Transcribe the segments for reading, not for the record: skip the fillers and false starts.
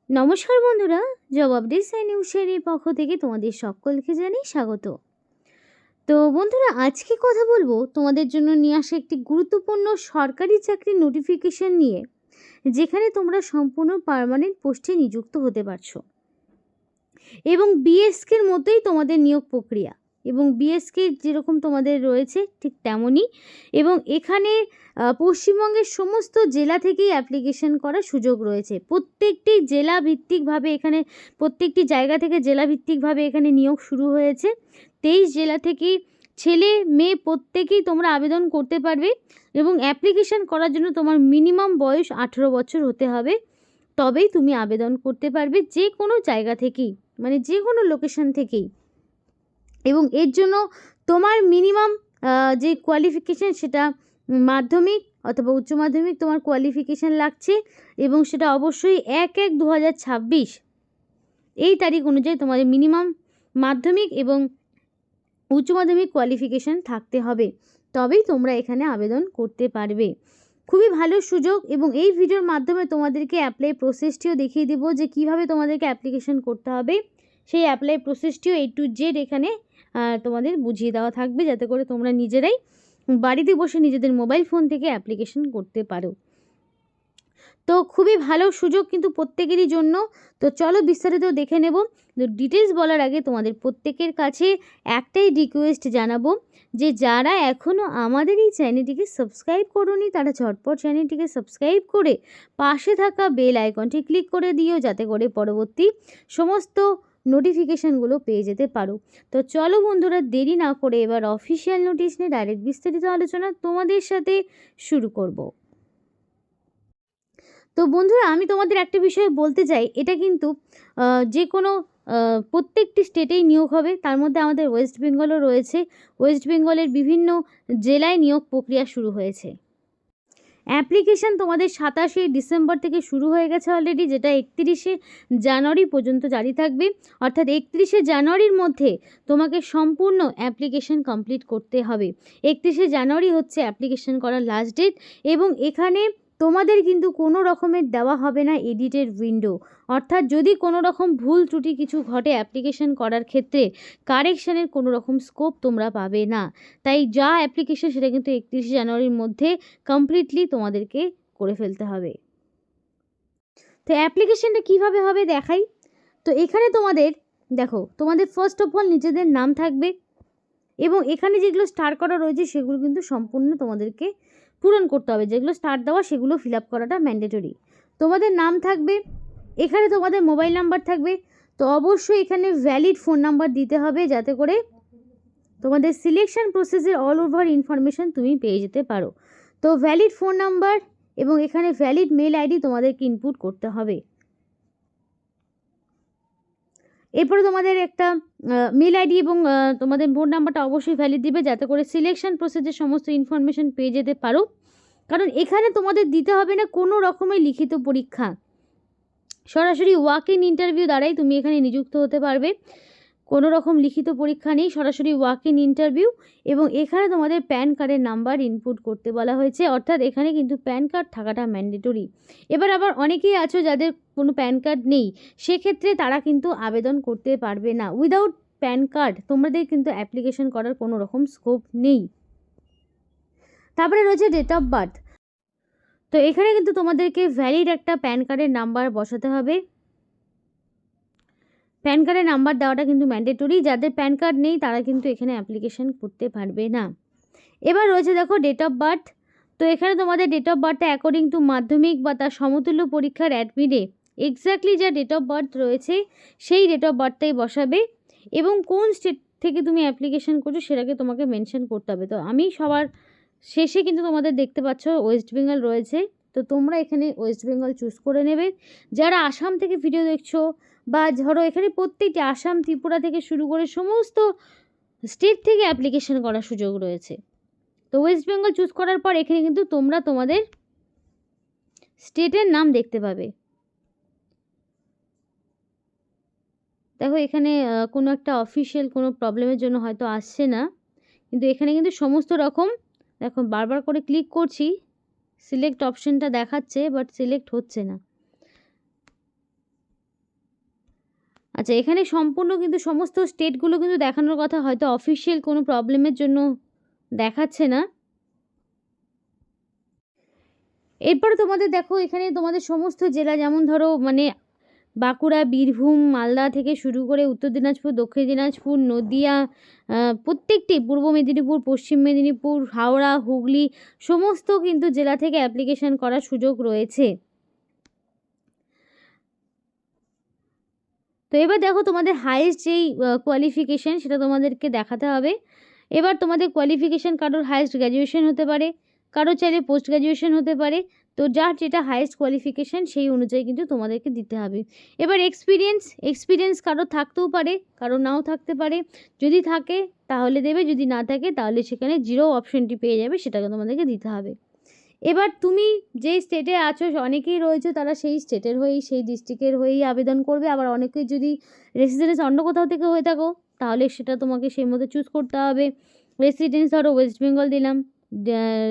নমস্কার বন্ধুরা, job updates and নিউজের পক্ষ থেকে তোমাদের সকলকে জানাই স্বাগত। তো বন্ধুরা, আজকে কথা বলবো তোমাদের জন্য নিয়ে আসা একটি গুরুত্বপূর্ণ সরকারি চাকরির নোটিফিকেশন নিয়ে, যেখানে তোমরা সম্পূর্ণ পার্মানেন্ট পোস্টে নিযুক্ত হতে পারছো এবং বিএসকের মতোই তোমাদের নিয়োগ প্রক্রিয়া এবং বিএসকে যেরকম তোমাদের রয়েছে ঠিক তেমনই। এবং এখানে পশ্চিমবঙ্গের সমস্ত জেলা থেকেই অ্যাপ্লিকেশন করার সুযোগ রয়েছে। প্রত্যেকটি জেলা ভিত্তিকভাবে এখানে, প্রত্যেকটি জায়গা থেকে জেলা ভিত্তিকভাবে এখানে নিয়োগ শুরু হয়েছে। 23 জেলা থেকেই ছেলে মেয়ে প্রত্যেকেই তোমরা আবেদন করতে পারবে এবং অ্যাপ্লিকেশন করার জন্য তোমার মিনিমাম বয়স 18 বছর হতে হবে, তবেই তুমি আবেদন করতে পারবে যে কোনো জায়গা থেকেই, মানে যে কোনো লোকেশন থেকেই। এবং এর জন্য তোমার মিনিমাম যে কোয়ালিফিকেশান সেটা মাধ্যমিক অথবা উচ্চ মাধ্যমিক তোমার কোয়ালিফিকেশান লাগছে এবং সেটা অবশ্যই 1/1/2026 এই তারিখ অনুযায়ী তোমাদের মিনিমাম মাধ্যমিক এবং উচ্চ মাধ্যমিক কোয়ালিফিকেশান থাকতে হবে, তবেই তোমরা এখানে আবেদন করতে পারবে। খুবই ভালো সুযোগ এবং এই ভিডিওর মাধ্যমে তোমাদেরকে অ্যাপ্লাই প্রসেসটিও দেখিয়ে দেবো যে কিভাবে তোমাদেরকে অ্যাপ্লিকেশন করতে হবে। সেই অ্যাপ্লাই প্রসেসটিও A to Z এখানে তোমাদের বুঝিয়ে দেওয়া থাকবে, যাতে করে তোমরা নিজেরাই বাড়িতে বসে নিজেদের মোবাইল ফোন থেকে অ্যাপ্লিকেশন করতে পারো। তো খুবই ভালো সুযোগ কিন্তু প্রত্যেকেরই জন্য। তো চলো বিস্তারিত দেখে নেব। তো ডিটেলস বলার আগে তোমাদের প্রত্যেকের কাছে একটাই রিকোয়েস্ট জানাবো যে যারা এখনও আমাদের এই চ্যানেলটিকে সাবস্ক্রাইব করোনি তারা ঝটপট চ্যানেলটিকে সাবস্ক্রাইব করে পাশে থাকা বেল আইকনটি ক্লিক করে দিও, যাতে করে পরবর্তী সমস্ত নোটিফিকেশানগুলো পেয়ে যেতে পারো। তো চলো বন্ধুরা, দেরি না করে এবার অফিসিয়াল নোটিশ নিয়ে ডাইরেক্ট বিস্তারিত আলোচনা তোমাদের সাথে শুরু করব। তো বন্ধুরা, আমি তোমাদের একটা বিষয় বলতে চাই, এটা কিন্তু যে কোনো প্রত্যেকটি স্টেটেই নিয়োগ হবে। তার মধ্যে আমাদের ওয়েস্ট বেঙ্গলও রয়েছে। ওয়েস্ট বেঙ্গলের বিভিন্ন জেলায় নিয়োগ প্রক্রিয়া শুরু হয়েছে। অ্যাপ্লিকেশান তোমাদের 27শে ডিসেম্বর থেকে শুরু হয়ে গেছে অলরেডি, যেটা 31শে জানুয়ারি পর্যন্ত জারি থাকবে। অর্থাৎ 31শে জানুয়ারির মধ্যে তোমাকে সম্পূর্ণ অ্যাপ্লিকেশান কমপ্লিট করতে হবে। 31শে জানুয়ারি হচ্ছে অ্যাপ্লিকেশান করার লাস্ট ডেট এবং এখানে তোমাদের কিন্তু কোনো রকমের দেওয়া হবে না এডিটের উইন্ডো। অর্থাৎ যদি কোনো রকম ভুল ত্রুটি কিছু ঘটে অ্যাপ্লিকেশান করার ক্ষেত্রে, কারেকশানের কোনো রকম স্কোপ তোমরা পাবে না। তাই যা অ্যাপ্লিকেশান সেটা কিন্তু 31শে জানুয়ারির মধ্যে কমপ্লিটলি তোমাদেরকে করে ফেলতে হবে। তো অ্যাপ্লিকেশানটা কীভাবে হবে দেখাই। তো এখানে তোমাদের দেখো, তোমাদের ফার্স্ট অফ অল নিজেদের নাম থাকবে এবং এখানে যেগুলো স্টার করা রয়েছে সেগুলো কিন্তু সম্পূর্ণ তোমাদেরকে পূরণ করতে হবে। যেগুলো স্টার দেওয়া সেগুলো ফিল আপ করাটা ম্যান্ডেটরি। তোমাদের নাম থাকবে, এখানে তোমাদের মোবাইল নাম্বার থাকবে। তো অবশ্যই এখানে ভ্যালিড ফোন নাম্বার দিতে হবে, যাতে করে তোমাদের সিলেকশন প্রসেসের অল ওভার ইনফরমেশান তুমি পেয়ে যেতে পারো। তো ভ্যালিড ফোন নাম্বার এবং এখানে ভ্যালিড মেল আইডি তোমাদেরকে ইনপুট করতে হবে। এরপরে তোমাদের একটা মেল আইডি এবং তোমাদের ফোন নাম্বারটা অবশ্যই ভ্যালিড দিবে, যাতে করে সিলেকশন প্রসেসের সমস্ত ইনফরমেশান পেয়ে যেতে পারো। কারণ এখানে তোমাদের দিতে হবে না কোনো রকমের লিখিত পরীক্ষা, সরাসরি ওয়াক ইন ইন্টারভিউ দ্বারাই তুমি এখানে নিযুক্ত হতে পারবে। কোনো রকম লিখিত পরীক্ষা নেই, সরাসরি ওয়াক ইন ইন্টারভিউ। এবং এখানে তোমাদের প্যান কার্ডের নাম্বার ইনপুট করতে বলা হয়েছে, অর্থাৎ এখানে কিন্তু প্যান কার্ড থাকাটা ম্যান্ডেটরি। এবার আবার অনেকেই আছো যাদের কোনো প্যান কার্ড নেই, সেক্ষেত্রে তারা কিন্তু আবেদন করতে পারবে না। উইদাউট প্যান কার্ড তোমাদের কিন্তু অ্যাপ্লিকেশন করার কোনো রকম স্কোপ নেই। তারপরে রয়েছে ডেট অফ বার্থ। তো এখানে কিন্তু তোমাদেরকে ভ্যালিড একটা প্যান কার্ডের নাম্বার বসাতে হবে। প্যান কার্ডের নাম্বার দেওয়াটা কিন্তু ম্যান্ডেটরি। যাদের প্যান কার্ড নেই তারা কিন্তু এখানে অ্যাপ্লিকেশন করতে পারবে না। এবার রয়েছে দেখো ডেট অফ বার্থ। তো এখানে তোমাদের ডেট অফ বার্থটা অ্যাকর্ডিং টু মাধ্যমিক বা তার সমতুল্য পরীক্ষার অ্যাডমিটে এক্স্যাক্টলি যা ডেট অফ বার্থ রয়েছে সেই ডেট অফ বার্থটাই বসাবে এবং কোন স্টেট থেকে তুমি অ্যাপ্লিকেশন করছো সেটাকে তোমাকে মেনশন করতে হবে। তো আমি সবার শেষে কিন্তু তোমাদের দেখতে পাচ্ছ ওয়েস্ট বেঙ্গল রয়েছে, তো তোমরা এখানে ওয়েস্ট বেঙ্গল চুজ করে নেবে। যারা আসাম থেকে ভিডিও দেখছো বা ধরো এখানে প্রত্যেকটি আসাম, ত্রিপুরা থেকে শুরু করে সমস্ত স্টেট থেকে অ্যাপ্লিকেশন করার সুযোগ রয়েছে। তো ওয়েস্ট বেঙ্গল চুজ করার পর এখানে কিন্তু তোমরা তোমাদের স্টেটের নাম দেখতে পাবে। দেখো এখানে কোনো একটা অফিসিয়াল কোনো প্রবলেমের জন্য হয়তো আসছে না, কিন্তু এখানে কিন্তু সমস্ত রকম, দেখো বারবার করে ক্লিক করছি, সিলেক্ট অপশানটা দেখাচ্ছে বাট সিলেক্ট হচ্ছে না। আচ্ছা, এখানে সম্পূর্ণ কিন্তু সমস্ত স্টেটগুলো কিন্তু দেখানোর কথা, হয়তো অফিসিয়াল কোনো প্রবলেমের জন্য দেখাচ্ছে না। এরপরে তোমাদের দেখো এখানে তোমাদের সমস্ত জেলা, যেমন ধরো মানে বাঁকুড়া, বীরভূম, মালদা থেকে শুরু করে উত্তর দিনাজপুর, দক্ষিণ দিনাজপুর, নদিয়া, প্রত্যেকটি পূর্ব মেদিনীপুর, পশ্চিম মেদিনীপুর, হাওড়া, হুগলি সমস্ত কিন্তু জেলা থেকে অ্যাপ্লিকেশন করার সুযোগ রয়েছে। তো এবার দেখো তোমাদের হাইয়েস্ট যেই কোয়ালিফিকেশান সেটা তোমাদেরকে দেখাতে হবে। এবার তোমাদের কোয়ালিফিকেশান কারোর হাইয়েস্ট গ্র্যাজুয়েশন হতে পারে, কারোর চাইলে পোস্ট গ্র্যাজুয়েশন হতে পারে। তো যার যেটা হাইয়েস্ট কোয়ালিফিকেশান সেই অনুযায়ী কিন্তু তোমাদেরকে দিতে হবে। এবার এক্সপিরিয়েন্স কারোর থাকতেও পারে, কারোর নাও থাকতে পারে। যদি থাকে তাহলে দেবে, যদি না থাকে তাহলে সেখানে জিরো অপশনটি পেয়ে যাবে, সেটাকে তোমাদেরকে দিতে হবে। এবার তুমি যেই স্টেটে আছো, অনেকেই রয়েছে তারা সেই স্টেটের হয়েই, সেই ডিস্ট্রিক্টের হয়েই আবেদন করবে। আবার অনেকেই যদি রেসিডেন্স অন্য কোথাও থেকে হয়ে থাকো তাহলে সেটা তোমাকে সেই মতো চুজ করতে হবে। রেসিডেন্স ধরো ওয়েস্ট বেঙ্গল দিলাম,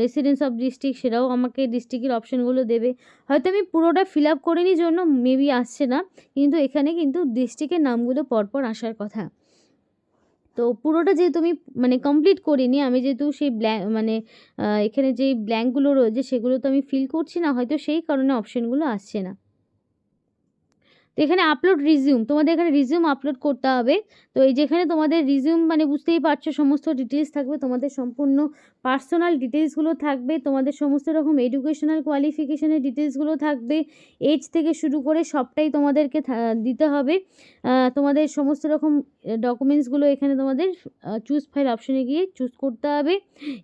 রেসিডেন্স অফ ডিস্ট্রিক্ট সেটাও আমাকে ডিস্ট্রিক্টের অপশানগুলো দেবে। হয়তো আমি পুরোটা ফিল আপ করিনি জন্য মেবি আসছে না, কিন্তু এখানে কিন্তু ডিস্ট্রিক্টের নামগুলো পরপর আসার কথা। তো পুরোটা যেহেতু আমি মানে কমপ্লিট করিনি, আমি যেহেতু সেই মানে এখানে যেই ব্ল্যাঙ্কগুলো রয়েছে সেগুলো তো আমি ফিল করছি না, হয়তো সেই কারণে অপশানগুলো আসছে না। তো এখানে আপলোড রিজিউম, তোমাদের এখানে রিজিউম আপলোড করতে হবে। তো এই যেখানে তোমাদের রিজিউম মানে বুঝতেই পারছো সমস্ত ডিটেলস থাকবে, তোমাদের সম্পূর্ণ পার্সোনাল ডিটেলসগুলো থাকবে, তোমাদের সমস্ত রকম এডুকেশনাল কোয়ালিফিকেশানের ডিটেলসগুলো থাকবে, এজ থেকে শুরু করে সবটাই তোমাদেরকে দিতে হবে। তোমাদের সমস্ত রকম ডকুমেন্টসগুলো এখানে তোমাদের চুজ ফাইল অপশানে গিয়ে চুজ করতে হবে,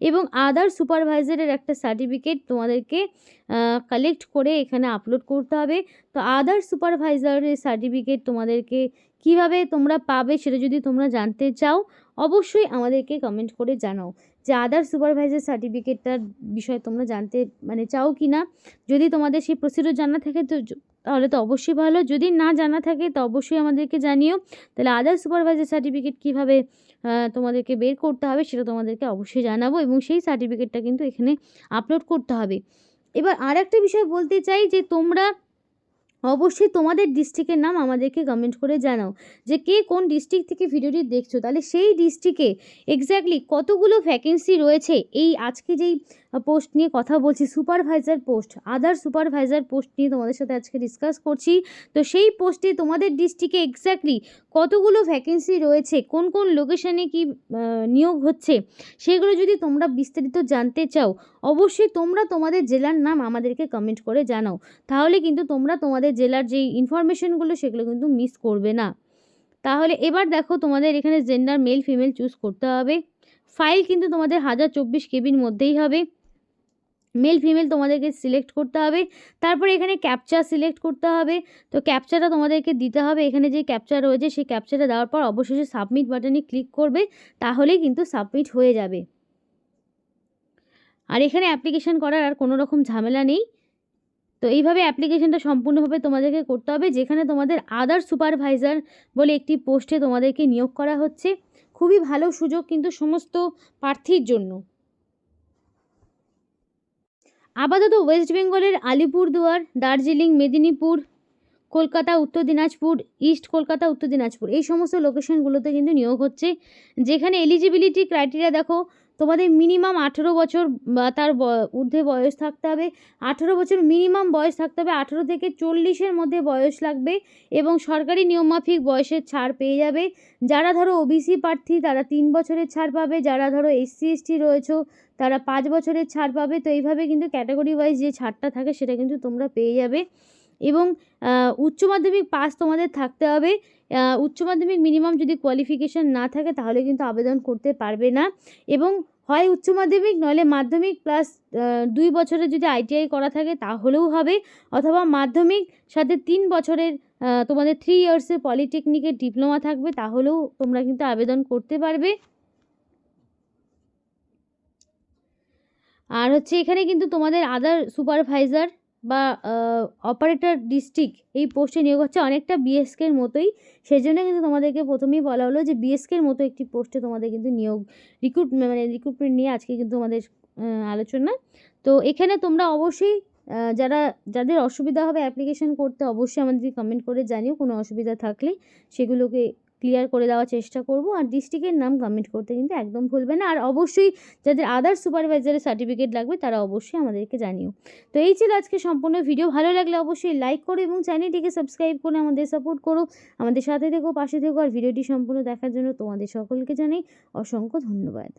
এবং আদার সুপারভাইজারের একটা সার্টিফিকেট তোমাদেরকে কালেক্ট করে এখানে আপলোড করতে হবে। তো আদার সুপারভাইজারের সার্টিফিকেট তোমাদেরকে কিভাবে তোমরা পাবে সেটা যদি তোমরা জানতে চাও অবশ্যই আমাদেরকে কমেন্ট করে জানাও যে আদার সুপারভাইজার সার্টিফিকেটটার বিষয়ে তোমরা জানতে মানে চাও কি না। যদি তোমাদের সেই প্রসিডিউর জানা থাকে তো তাহলে তো অবশ্যই ভালো, যদি না জানা থাকে তো অবশ্যই আমাদেরকে জানিও। তাহলে আদার সুপারভাইজার সার্টিফিকেট কীভাবে তোমাদেরকে বের করতে হবে সেটা তোমাদেরকে অবশ্যই জানাবো, এবং সেই সার্টিফিকেটটা কিন্তু এখানে আপলোড করতে হবে। এবার আর একটা বিষয় বলতে চাই যে তোমরা অবশ্যই তোমাদের ডিস্ট্রিক্টের নাম আমাদেরকে কমেন্ট করে জানাও যে কে কোন ডিস্ট্রিক্ট থেকে ভিডিওটি দেখছো, তাহলে সেই ডিস্ট্রিক্টে এক্স্যাক্টলি কতগুলো ভ্যাকেন্সি রয়েছে। এই আজকে যেই পোস্ট নিয়ে কথা বলছি সুপারভাইজার পোস্ট, আদার সুপারভাইজার পোস্ট নিয়ে তোমাদের সাথে আজকে ডিসকাস করছি। তো সেই পোস্টে তোমাদের ডিস্ট্রিক্টে এক্স্যাক্টলি কতগুলো ভ্যাকেন্সি রয়েছে, কোন কোন লোকেশানে কি নিয়োগ হচ্ছে, সেগুলো যদি তোমরা বিস্তারিত জানতে চাও অবশ্যই তোমরা তোমাদের জেলার নাম আমাদেরকে কমেন্ট করে জানাও, তাহলে কিন্তু তোমরা তোমাদের জেলার যেই ইনফরমেশনগুলো সেগুলো কিন্তু মিস করবে না। তাহলে এবার দেখো তোমাদের এখানে জেন্ডার মেল ফিমেল চুজ করতে হবে। ফাইল কিন্তু তোমাদের 1024 কেবির মধ্যেই হবে। মেল ফিমেল তোমাদেরকে সিলেক্ট করতে হবে, তারপরে এখানে ক্যাপচা সিলেক্ট করতে হবে। তো ক্যাপচাটা তোমাদেরকে দিতে হবে, এখানে যে ক্যাপচা রয়েছে সেই ক্যাপচাটা দেওয়ার পর অবশেষে সাবমিট বাটনে ক্লিক করবে, তাহলেই কিন্তু সাবমিট হয়ে যাবে। আর এখানে অ্যাপ্লিকেশান করার আর কোনো রকম ঝামেলা নেই। তো এইভাবে অ্যাপ্লিকেশানটা সম্পূর্ণভাবে তোমাদেরকে করতে হবে, যেখানে তোমাদের আদার সুপারভাইজার বলে একটি পোস্টে তোমাদেরকে নিয়োগ করা হচ্ছে। খুবই ভালো সুযোগ কিন্তু সমস্ত প্রার্থীর জন্য। আপাতত ওয়েস্ট বেঙ্গলের আলিপুরদুয়ার, দার্জিলিং, মেদিনীপুর, কলকাতা, উত্তর দিনাজপুর, ইস্ট কলকাতা, উত্তর দিনাজপুর এই সমস্ত লোকেশনগুলোতে কিন্তু নিয়োগ হচ্ছে। যেখানে এলিজিবিলিটি ক্রাইটেরিয়া দেখো, তোমাদের মিনিমাম 18 বছর বা তার ঊর্ধ্বে বয়স থাকতে হবে। 18 বছর মিনিমাম বয়স থাকতে হবে, 18 থেকে 40-এর মধ্যে বয়স লাগবে, এবং সরকারি নিয়মমাফিক বয়সের ছাড় পেয়ে যাবে। যারা ধরো ওবিসি প্রার্থী তারা 3 বছরের ছাড় পাবে, যারা ধরো এসসি এসটি রয়েছে তারা 5 বছরের ছাড় পাবে। তো এইভাবে কিন্তু ক্যাটাগরি ওয়াইজ যে ছাড়টা থাকে সেটা কিন্তু তোমরা পেয়ে যাবে। এবং উচ্চ মাধ্যমিক পাস তোমাদের থাকতে হবে। উচ্চ মাধ্যমিক মিনিমাম যদি কোয়ালিফিকেশান না থাকে তাহলে কিন্তু আবেদন করতে পারবে না, এবং হয় উচ্চ মাধ্যমিক নইলে মাধ্যমিক প্লাস 2 বছরের যদি আইটিআই করা থাকে তাহলেও হবে, অথবা মাধ্যমিক সাথে 3 বছরের তোমাদের 3 ইয়ার্সের পলিটেকনিকের ডিপ্লোমা থাকবে, তাহলেও তোমরা কিন্তু আবেদন করতে পারবে। আর হচ্ছে এখানে কিন্তু তোমাদের আদার সুপারভাইজার বা অপারেটর ডিস্ট্রিক্ট এই পোস্টে নিয়োগ হচ্ছে অনেকটা বিএসকের মতোই। সেজন্য কিন্তু তোমাদেরকে প্রথমেই বলা হলো যে বিএসকের মতো একটি পোস্টে তোমাদের কিন্তু নিয়োগ রিক্রুটমেন্ট নিয়ে আজকে কিন্তু তোমাদের আলোচনা। তো এখানে তোমরা অবশ্যই যাদের অসুবিধা হবে অ্যাপ্লিকেশন করতে অবশ্যই আমাদেরকে কমেন্ট করে জানিও। কোনো অসুবিধা থাকলে সেগুলোকে ক্লিয়ার করে দেওয়ার চেষ্টা করব। আর ডিস্ট্রিক্টের নাম কমেন্ট করতে কিন্তু একদম ভুলবে না। আর অবশ্যই যাদের আদার্স সুপারভাইজারের সার্টিফিকেট লাগবে তারা অবশ্যই আমাদেরকে জানিও। তো এই ছিল আজকে সম্পূর্ণ ভিডিও। ভালো লাগলে অবশ্যই লাইক করো এবং চ্যানেলটিকে সাবস্ক্রাইব করে আমাদের সাপোর্ট করো। আমাদের সাথে থেকো, পাশে থেকো। আর ভিডিওটি সম্পূর্ণ দেখার জন্য তোমাদের সকলকে জানাই অসংখ্য ধন্যবাদ।